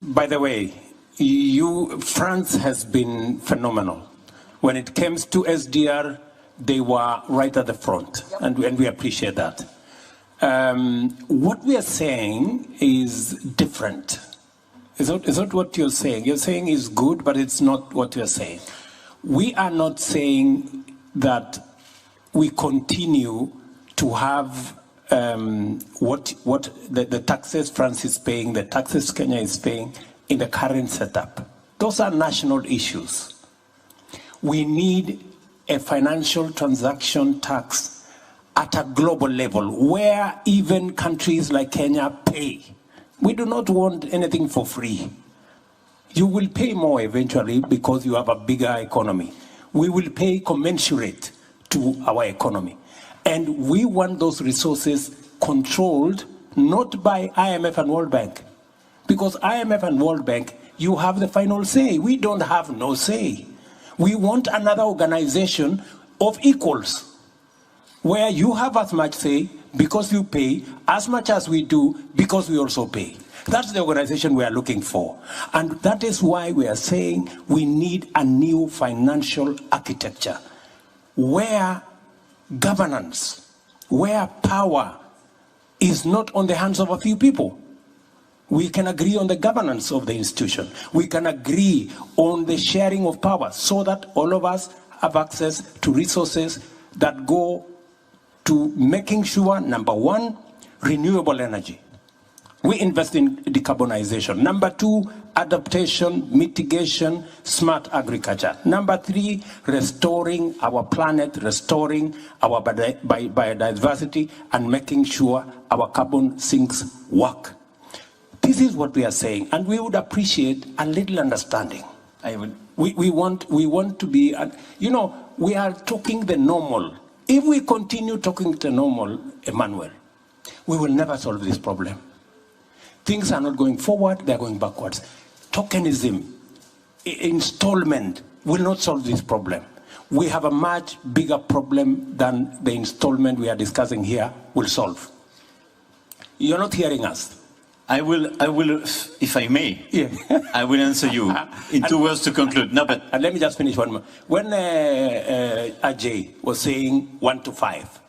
By the way, France has been phenomenal. When it comes to SDR, they were right at the front, and we appreciate that. What we are saying is different. Is that what you're saying? You're saying is good, but it's not what you're saying. We are not saying that we continue to have what the taxes France is paying, the taxes Kenya is paying in the current setup. Those are national issues. We need a financial transaction tax at a global level where even countries like Kenya pay. We do not want anything for free. You will pay more eventually because you have a bigger economy. We will pay commensurate to our economy. And we want those resources controlled not by IMF and World Bank. Because IMF and World Bank, you have the final say. We don't have no say. We want another organization of equals, where you have as much say because you pay, as much as we do because we also pay. That's the organization we are looking for. And that is why we are saying we need a new financial architecture, where governance, where power is not on the hands of a few people. We can agree on the governance of the institution. We can agree on the sharing of power so that all of us have access to resources that go to making sure, number one, renewable energy. We invest in decarbonization. Number two, adaptation, mitigation, smart agriculture. Number three, restoring our planet, restoring our biodiversity, and making sure our carbon sinks work. This is what we are saying, and we would appreciate a little understanding. We want to be, we are talking the normal. If we continue talking the normal, Emmanuel, we will never solve this problem. Things are not going forward, they're going backwards. Tokenism, installment will not solve this problem. We have a much bigger problem than the installment we are discussing here will solve. You're not hearing us. I will, if I may, yeah. I will answer you in 2 words to conclude. No, but and let me just finish one more. When Ajay was saying 1 to 5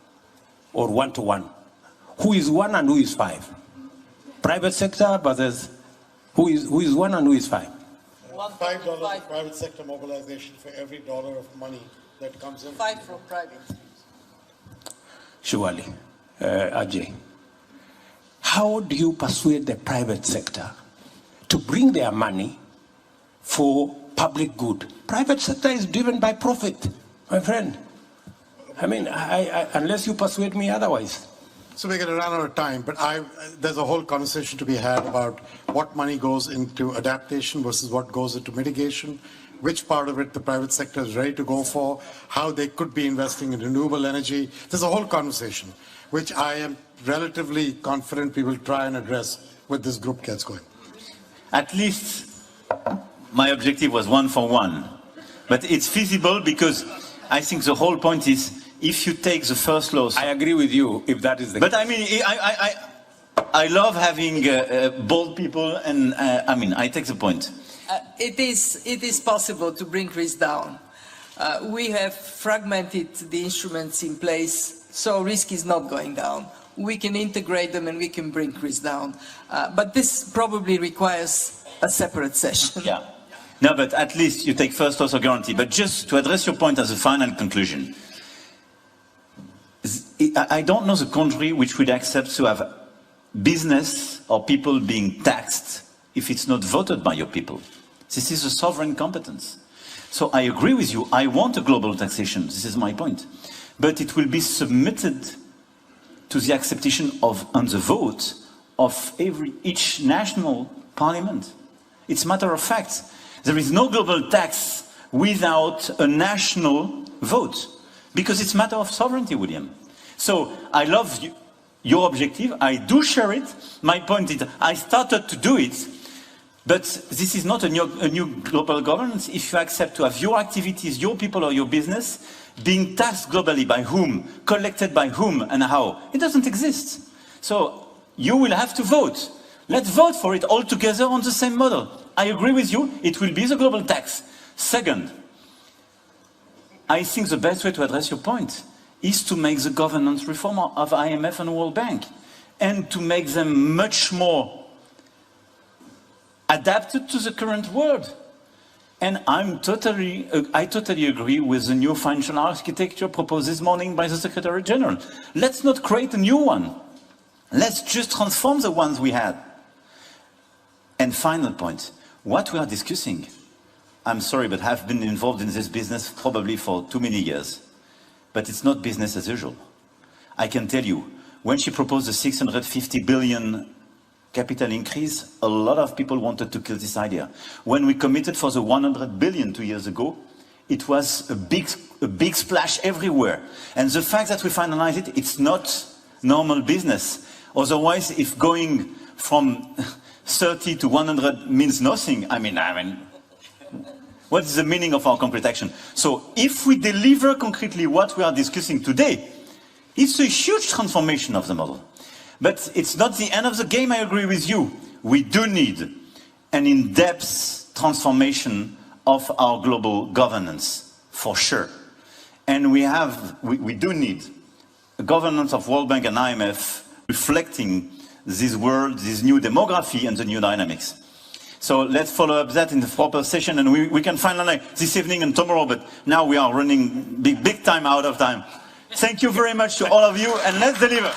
or 1 to 1, who is 1 and who is 5? Private sector versus who is 1 and who is 5? $5 private sector mobilization for every dollar of money that comes in. 5 from private. Surely, Ajay. How do you persuade the private sector to bring their money for public good? Private sector is driven by profit, my friend. I mean, unless you persuade me otherwise. So we're going to run out of time, but there's a whole conversation to be had about what money goes into adaptation versus what goes into mitigation, which part of it the private sector is ready to go for, how they could be investing in renewable energy. There's a whole conversation, which I am relatively confident we will try and address when this group gets going. At least my objective was 1 for 1. But it's feasible because I think the whole point is if you take the first loss. I agree with you if that is the case. But I mean, I love having bold people, and I take the point. It is possible to bring risk down. We have fragmented the instruments in place, so risk is not going down. We can integrate them and we can bring risk down. But this probably requires a separate session. Yeah. No, but at least you take first loss or guarantee. But just to address your point as a final conclusion, I don't know the country which would accept to have business or people being taxed if it's not voted by your people. This is a sovereign competence. So I agree with you. I want a global taxation. This is my point. But it will be submitted to the acceptation of, and the vote of each national parliament. It's a matter of fact. There is no global tax without a national vote, because it's a matter of sovereignty, William. So I love your objective. I do share it. My point is I started to do it, but this is not a new global governance. If you accept to have your activities, your people or your business being taxed globally, by whom, collected by whom and how, it doesn't exist. So you will have to vote Let's vote for it all together on the same model. I agree with you, it will be the global tax. Second, I think the best way to address your point is to make the governance reform of IMF and World Bank, and to make them much more adapted to the current world. And I totally agree with the new financial architecture proposed this morning by the Secretary General. Let's not create a new one. Let's just transform the ones we had. And final point, what we are discussing, I'm sorry, but I've been involved in this business probably for too many years. But it's not business as usual. I can tell you, when she proposed the 650 billion capital increase, a lot of people wanted to kill this idea. When we committed for the 100 billion 2 years ago, it was a big splash everywhere. And the fact that we finalized it, it's not normal business. Otherwise, if going from 30 to 100 means nothing, I mean, what is the meaning of our concrete action? So if we deliver concretely what we are discussing today, it's a huge transformation of the model. But it's not the end of the game, I agree with you. We do need an in-depth transformation of our global governance, for sure. And we do need a governance of World Bank and IMF reflecting this world, this new demography and the new dynamics. So let's follow up that in the proper session, and we can finalize this evening and tomorrow, but now we are running big time out of time. Thank you very much to all of you, and let's deliver.